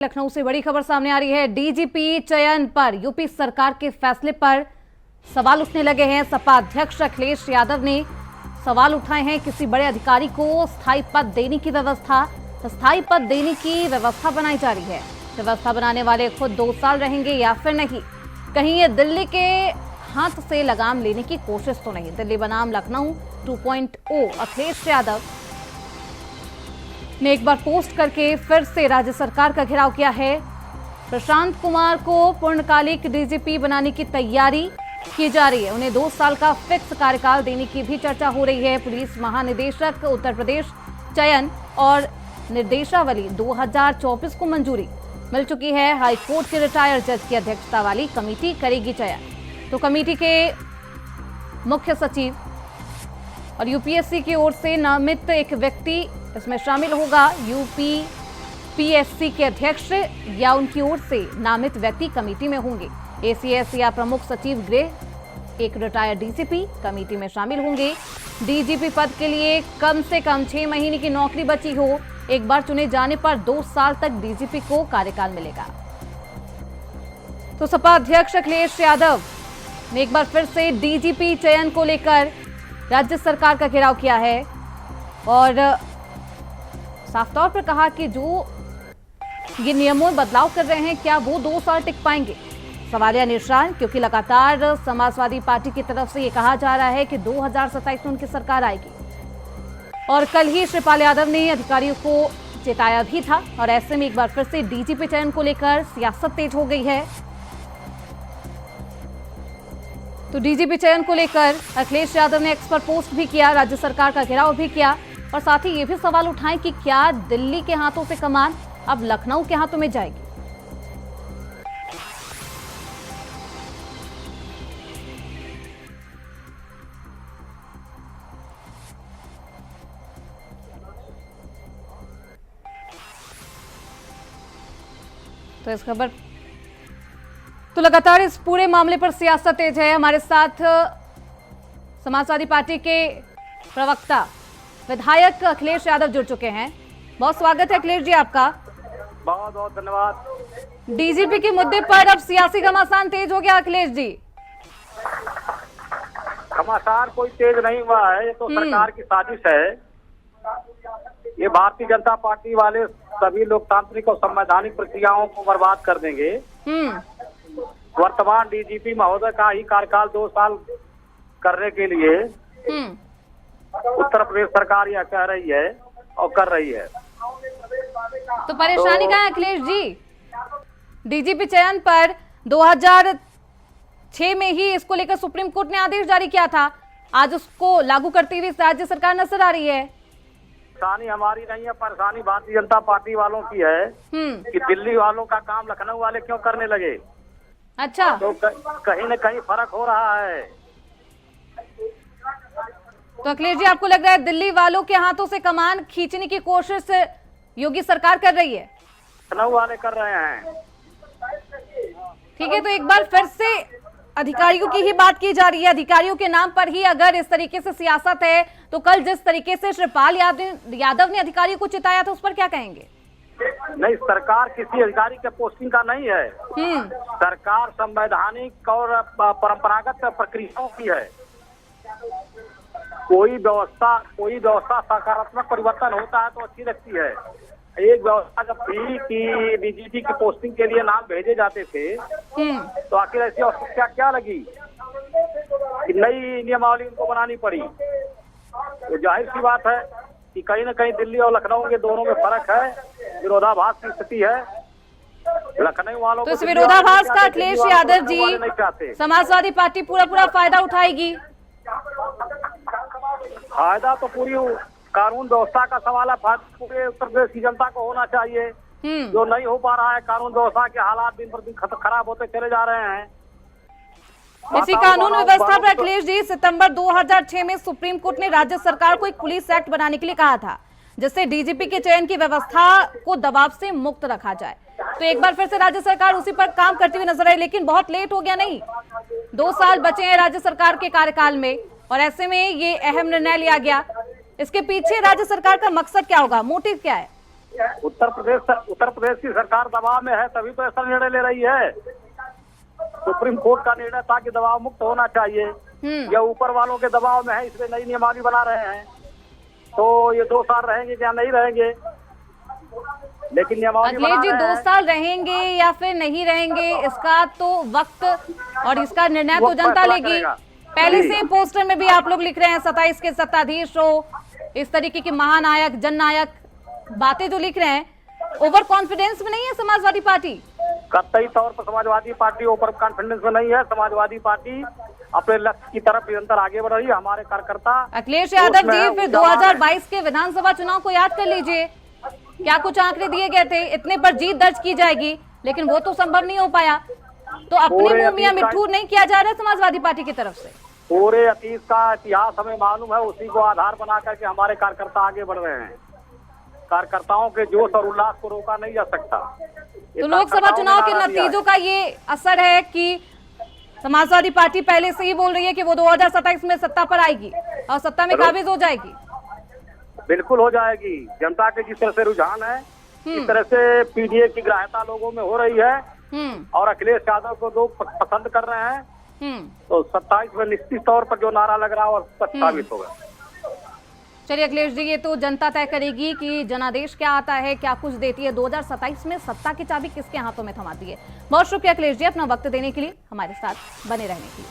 लखनऊ से बड़ी खबर सामने आ रही है। डीजीपी चयन पर यूपी सरकार के फैसले पर सवाल उठने लगे हैं। सपा अध्यक्ष अखिलेश यादव ने सवाल उठाए हैं। किसी बड़े अधिकारी को स्थायी पद देने की व्यवस्था बनाई जा रही है। व्यवस्था बनाने वाले खुद 2 साल रहेंगे या फिर नहीं। कहीं ये दिल्ली के हाथ से लगाम लेने की कोशिश तो नहीं। दिल्ली बनाम लखनऊ 2.0 अखिलेश यादव ने एक बार पोस्ट करके फिर से राज्य सरकार का घेराव किया है। प्रशांत कुमार को पूर्णकालिक डीजीपी बनाने की तैयारी की जा रही है। उन्हें 2 साल का फिक्स कार्यकाल देने की भी चर्चा हो रही है। पुलिस महानिदेशक उत्तर प्रदेश चयन और निर्देशावली 2024 को मंजूरी मिल चुकी है। हाईकोर्ट के रिटायर्ड जज की अध्यक्षता वाली कमेटी करेगी चयन। तो कमेटी के मुख्य सचिव और यूपीएससी की ओर से नामित एक व्यक्ति इसमें शामिल होगा। यूपीपीएससी के अध्यक्ष या उनकी ओर से नामित व्यक्ति कमेटी में होंगे। एसीएस या प्रमुख सचिव गृह एक रिटायर्ड डीजीपी कमेटी में शामिल होंगे। डीजीपी पद के लिए कम से कम 6 महीने की नौकरी बची हो। एक बार चुने जाने पर 2 साल तक डीजीपी को कार्यकाल मिलेगा। तो सपा अध्यक्ष अखिलेश यादव ने एक बार फिर से डीजीपी चयन को लेकर राज्य सरकार का घेराव किया है और साफ तौर पर कहा कि जो ये नियमों में बदलाव कर रहे हैं, क्या वो 2 साल टिक पाएंगे? सवालिया निशान, क्योंकि लगातार समाजवादी पार्टी की तरफ से ये कहा जा रहा है कि 2027 में उनकी सरकार आएगी। और कल ही श्रीपाल यादव ने अधिकारियों को चेताया भी था और ऐसे में एक बार फिर से डीजीपी चयन को लेकर सियासत तेज हो गई है। तो डीजीपी चयन को लेकर अखिलेश यादव ने एक्स पर पोस्ट भी किया, राज्य सरकार का घेराव भी किया और साथ ही ये भी सवाल उठाए कि क्या दिल्ली के हाथों से कमान अब लखनऊ के हाथों में जाएगी। तो इस खबर तो लगातार इस पूरे मामले पर सियासत तेज है। हमारे साथ समाजवादी पार्टी के प्रवक्ता विधायक अखिलेश यादव जुड़ चुके हैं। बहुत स्वागत है अखिलेश जी आपका। बहुत बहुत धन्यवाद। डीजीपी के मुद्दे पर अब सियासी घमासान तेज हो गया अखिलेश जी। घमासान कोई तेज नहीं हुआ है, ये तो सरकार की साजिश है। ये भारतीय जनता पार्टी वाले सभी लोकतांत्रिक और संवैधानिक प्रक्रियाओं को बर्बाद कर देंगे। वर्तमान डीजीपी महोदय का ही कार्यकाल 2 साल करने के लिए उत्तर प्रदेश सरकार यह कह रही है और कर रही है। तो परेशानी क्या है अखिलेश जी? डीजीपी चयन पर 2006 में ही इसको लेकर सुप्रीम कोर्ट ने आदेश जारी किया था। आज उसको लागू करती हुई राज्य सरकार नजर आ रही है। परेशानी हमारी नहीं है, परेशानी भारतीय जनता पार्टी वालों की है कि दिल्ली वालों का काम लखनऊ वाले क्यों करने लगे। अच्छा, तो कहीं न कहीं फर्क हो रहा है। तो अखिलेश जी आपको लग रहा है दिल्ली वालों के हाथों से कमान खींचने की कोशिश योगी सरकार कर रही है? लखनऊ वाले कर रहे हैं। ठीक है, तो एक बार फिर से अधिकारियों की ही बात की जा रही है। अधिकारियों के नाम पर ही अगर इस तरीके से सियासत है तो कल जिस तरीके से श्रीपाल यादव ने अधिकारियों को चिताया था उस पर क्या कहेंगे? नहीं, सरकार किसी अधिकारी के पोस्टिंग का नहीं है। सरकार संवैधानिक और परंपरागत प्रक्रियाओं की है। कोई व्यवस्था सकारात्मक परिवर्तन होता है तो अच्छी लगती है। एक व्यवस्था जब थी कि डीजीपी की पोस्टिंग के लिए नाम भेजे जाते थे तो आखिर ऐसी आवश्यकता क्या लगी कि नई नियमावली उनको बनानी पड़ी। तो जाहिर सी बात है कि कहीं न कहीं दिल्ली और लखनऊ के दोनों में फर्क है, विरोधाभास की स्थिति है। लखनऊ वालों तो इस विरोधाभास का अखिलेश यादव जी समाजवादी पार्टी पूरा फायदा उठाएगी? फायदा तो पूरी कानून व्यवस्था का सवाल है। पूरे उत्तर प्रदेश की जनता को होना चाहिए, जो नहीं हो पा रहा है। कानून व्यवस्था के हालात दिन पर दिन खराब होते चले जा रहे हैं। इसी कानून व्यवस्था पर अखिलेश जी सितंबर 2006 में सुप्रीम कोर्ट ने राज्य सरकार को एक पुलिस एक्ट बनाने के लिए कहा था जिससे डीजीपी के चयन की व्यवस्था को दबाव से मुक्त रखा जाए। तो एक बार फिर से राज्य सरकार उसी पर काम करती हुई नजर आई, लेकिन बहुत लेट हो गया नहीं? 2 साल बचे हैं राज्य सरकार के कार्यकाल में और ऐसे में ये अहम निर्णय लिया गया। इसके पीछे राज्य सरकार का मकसद क्या होगा, मोटिव क्या है? उत्तर प्रदेश की सरकार दबाव में है, तभी तो ऐसा निर्णय ले रही है। सुप्रीम कोर्ट का निर्णय था कि दबाव मुक्त होना चाहिए। या ऊपर वालों के दबाव में है, इसलिए नई नियमावली बना रहे हैं। तो ये 2 साल रहेंगे क्या नहीं रहेंगे, लेकिन नियमावली अखिलेश जी 2 साल रहेंगे या फिर नहीं रहेंगे, इसका तो वक्त और इसका निर्णय तो जनता लेगी। पहले से पोस्टर में भी आप लोग लिख रहे हैं 27 के सत्ताधीश हो, इस तरीके की महानायक जननायक बातें जो लिख रहे हैं, ओवर कॉन्फिडेंस में नहीं है समाजवादी पार्टी? कतई तौर पर समाजवादी पार्टी ओवर कॉन्फिडेंस में नहीं है। समाजवादी पार्टी अपने लक्ष्य की तरफ निरंतर आगे बढ़ रही है। हमारे कार्यकर्ता अखिलेश यादव जी, फिर 2022 के विधानसभा चुनाव को याद कर लीजिए, क्या कुछ आंकड़े दिए गए थे, इतने पर जीत दर्ज की जाएगी, लेकिन वो तो संभव नहीं हो पाया। तो अपनी मुंह मियां मिट्ठू नहीं किया जा रहा है समाजवादी पार्टी की तरफ से। पूरे अतीत का इतिहास हमें मालूम है, उसी को आधार बना करके हमारे कार्यकर्ता आगे बढ़ रहे हैं। कार्यकर्ताओं के जोश और उल्लास को रोका नहीं जा सकता। तो लोकसभा चुनाव के नतीजों का ये असर है कि समाजवादी पार्टी पहले से ही बोल रही है कि वो 2027 में सत्ता पर आएगी और सत्ता में काबिज हो जाएगी। बिल्कुल हो जाएगी। जनता के जिस तरह से रुझान है, इस तरह से पीडीए की ग्राह्यता लोगों में हो रही है और अखिलेश यादव को लोग पसंद कर रहे हैं। तो 27 में निश्चित तौर पर जो नारा लग रहा है वो सच साबित होगा। चलिए अखिलेश जी, ये तो जनता तय करेगी कि जनादेश क्या आता है, क्या कुछ देती है। 2027 में सत्ता की चाबी किसके हाथों में थमाती है। बहुत शुक्रिया अखिलेश जी अपना वक्त देने के लिए, हमारे साथ बने रहने के लिए।